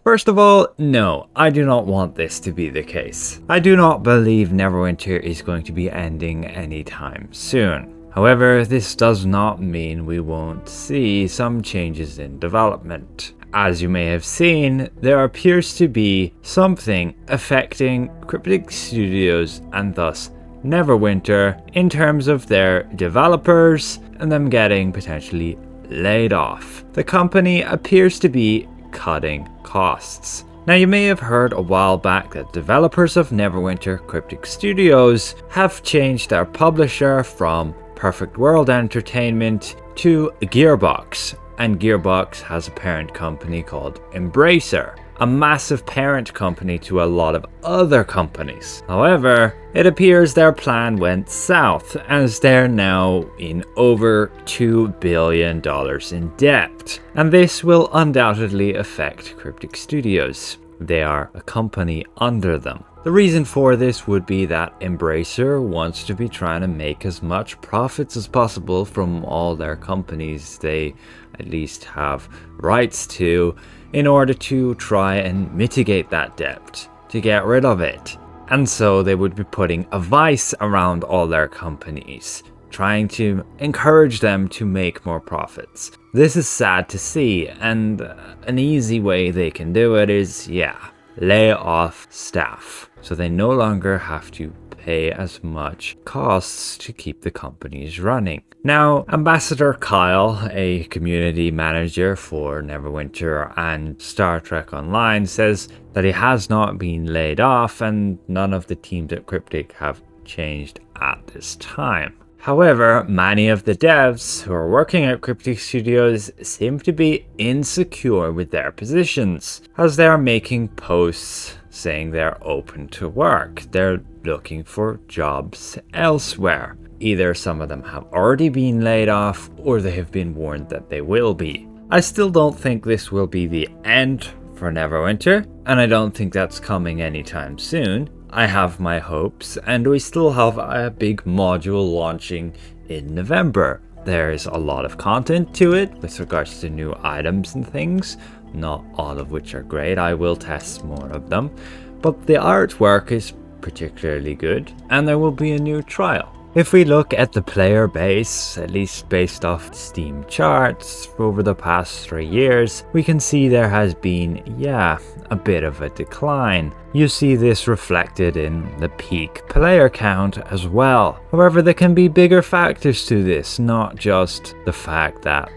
First of all, no, I do not want this to be the case. I do not believe Neverwinter is going to be ending anytime soon. However, this does not mean we won't see some changes in development. As you may have seen, there appears to be something affecting Cryptic Studios and thus Neverwinter in terms of their developers and them getting potentially laid off. The company appears to be cutting costs. Now, you may have heard a while back that developers of Neverwinter, Cryptic Studios, have changed their publisher from Perfect World Entertainment to Gearbox, and Gearbox has a parent company called Embracer, a massive parent company to a lot of other companies. However, it appears their plan went south as they're now in over $2 billion in debt, and this will undoubtedly affect Cryptic Studios. They are a company under them. The reason for this would be that Embracer wants to be trying to make as much profits as possible from all their companies they at least have rights to, in order to try and mitigate that debt, to get rid of it. And so they would be putting a vice around all their companies, trying to encourage them to make more profits. This is sad to see, and an easy way they can do it is, lay off staff, so they no longer have to pay as much costs to keep the companies running. Now, Ambassador Kyle, a community manager for Neverwinter and Star Trek Online, says that he has not been laid off and none of the teams at Cryptic have changed at this time. However, many of the devs who are working at Cryptic Studios seem to be insecure with their positions, as they are making posts saying they're open to work. They're looking for jobs elsewhere. Either some of them have already been laid off, or they have been warned that they will be. I still don't think this will be the end for Neverwinter, and I don't think that's coming anytime soon. I have my hopes, and we still have a big module launching in November. There's a lot of content to it with regards to new items and things, not all of which are great. I will test more of them, but the artwork is particularly good, and there will be a new trial. If we look at the player base, at least based off Steam charts over the past 3 years, we can see there has been, a bit of a decline. You see this reflected in the peak player count as well. However, there can be bigger factors to this, not just the fact that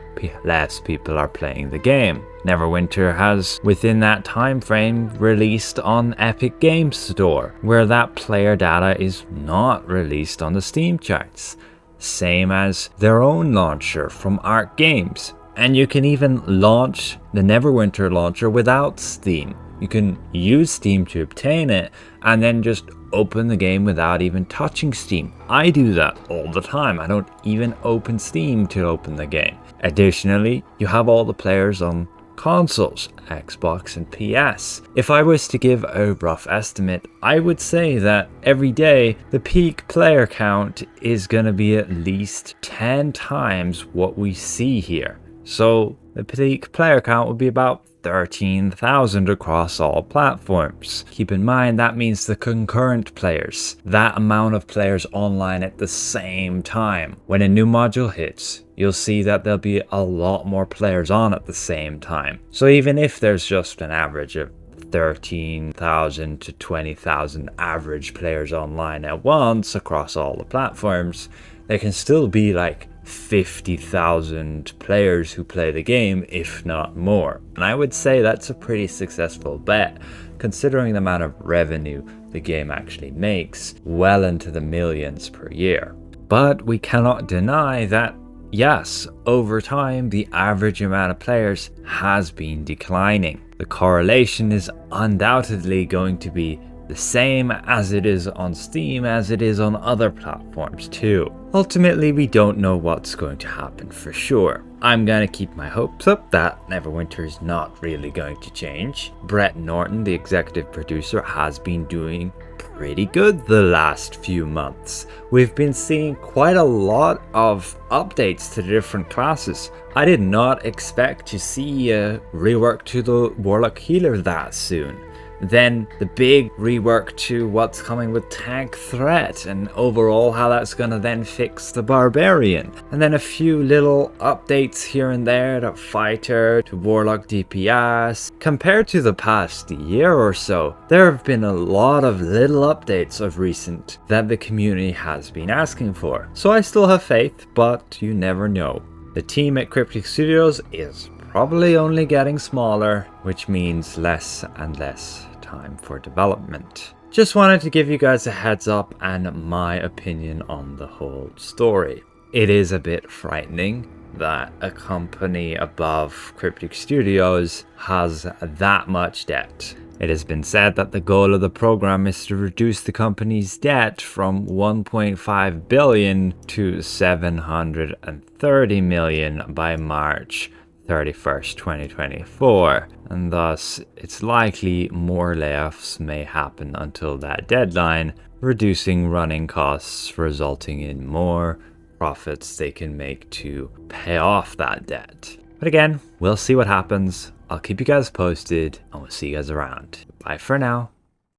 less people are playing the game. Neverwinter has, within that time frame, released on Epic Games Store, where that player data is not released on the Steam charts. Same as their own launcher from Arc Games. And you can even launch the Neverwinter launcher without Steam. You can use Steam to obtain it, and then just open the game without even touching Steam. I do that all the time. I don't even open Steam to open the game. Additionally, you have all the players on consoles, Xbox and PS. If I was to give a rough estimate, I would say that every day the peak player count is going to be at least 10 times what we see here. So the peak player count would be about 13,000 across all platforms. Keep in mind that means the concurrent players, that amount of players online at the same time. When a new module hits, you'll see that there'll be a lot more players on at the same time. So even if there's just an average of 13,000 to 20,000 average players online at once across all the platforms, there can still be like 50,000 players who play the game, if not more. And I would say that's a pretty successful bet, considering the amount of revenue the game actually makes, well into the millions per year. But we cannot deny that, yes, over time, the average amount of players has been declining. The correlation is undoubtedly going to be the same as it is on Steam as it is on other platforms too. Ultimately, we don't know what's going to happen for sure. I'm gonna keep my hopes up that Neverwinter is not really going to change. Brett Norton, the executive producer, has been doing pretty good the last few months. We've been seeing quite a lot of updates to the different classes. I did not expect to see a rework to the Warlock Healer that soon. Then the big rework to what's coming with Tank Threat and overall how that's gonna then fix the Barbarian. And then a few little updates here and there to Fighter, to Warlock DPS. Compared to the past year or so, there have been a lot of little updates of recent that the community has been asking for. So I still have faith, but you never know. The team at Cryptic Studios is probably only getting smaller, which means less and less time for development. Just wanted to give you guys a heads up and my opinion on the whole story. It is a bit frightening that a company above Cryptic Studios has that much debt. It has been said that the goal of the program is to reduce the company's debt from 1.5 billion to 730 million by March 31st, 2024, and thus it's likely more layoffs may happen until that deadline, reducing running costs, resulting in more profits they can make to pay off that debt. But again, we'll see what happens. I'll keep you guys posted, and we'll see you guys around. Bye for now.